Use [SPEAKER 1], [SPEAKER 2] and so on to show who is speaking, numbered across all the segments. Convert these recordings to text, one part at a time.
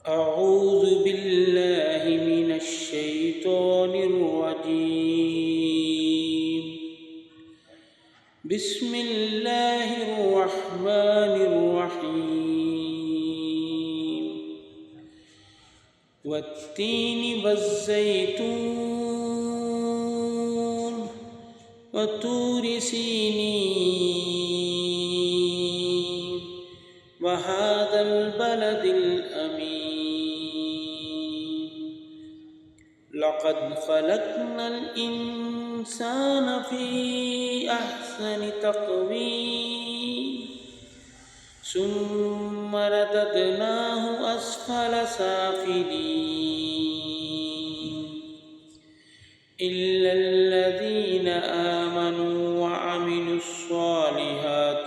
[SPEAKER 1] أعوذ بالله من الشيطان الرجيم. بسم الله الرحمن الرحيم. والتين والزيتون وطور سينين وهذا البلد الأمين. لقد خلقنا الإنسان في أحسن تقويم ثم رددناه أسفل سافلين إلا الذين آمنوا وعملوا الصالحات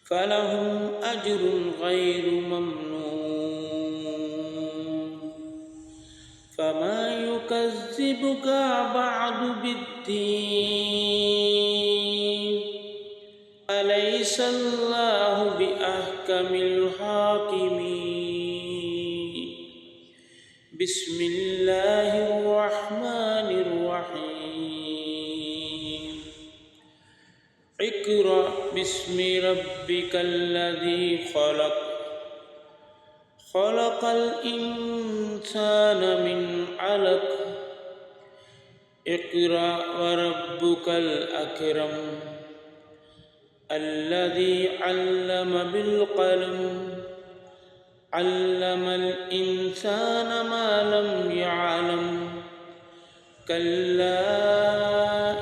[SPEAKER 1] فلهم أجر غير ممنون. فما يكذبك بعد بالدين؟ أليس الله بأحكم الحاكمين؟ بسم الله الرحمن الرحيم. اقرأ باسم ربك الذي خلق الإنسان من علق. اقرأ وربك الأكرم الذي علم بالقلم علم الإنسان ما لم يعلم. كلا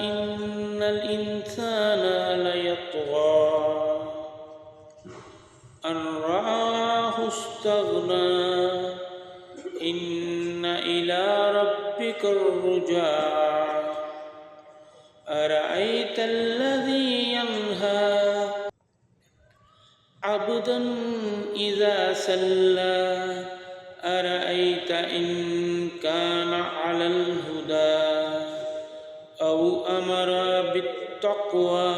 [SPEAKER 1] إن الإنسان ليطغى أن رآه استغنى. إن إلى ربك الرجعى. أرأيت الذي ينهى عبدا إذا صلى. أرأيت إن كان على الهدى أو أمر بالتقوى.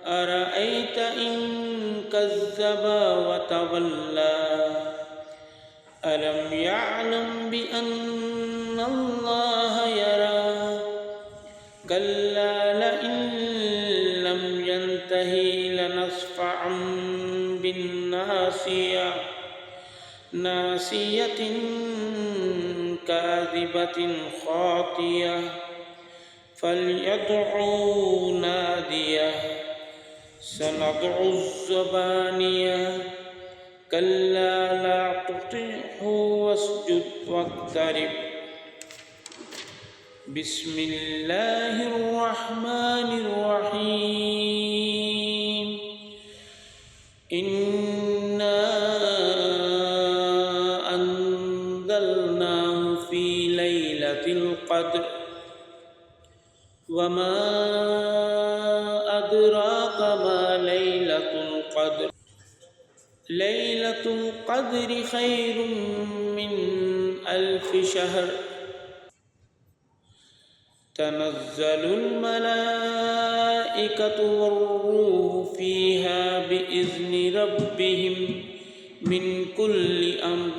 [SPEAKER 1] أرأيت إن كذب وتولى. ألم يعلم بأن الله يرى. كلا لئن لم ينته لنصفعا بالناصية ناصية كاذبة خاطية. فليدعو ناديه. سندعو الزبانية. كلا لا تطعه واسجد واقترب. بسم الله الرحمن الرحيم. إنا أنزلناه في ليلة القدر. وما أدراك ما ليلة القدر. ليلة القدر خير من 1000 شهر. تنزل الملائكة والروح فيها بإذن ربهم من كل أمر.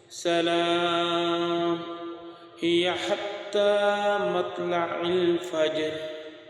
[SPEAKER 1] سلام هي حتى مطلع الفجر.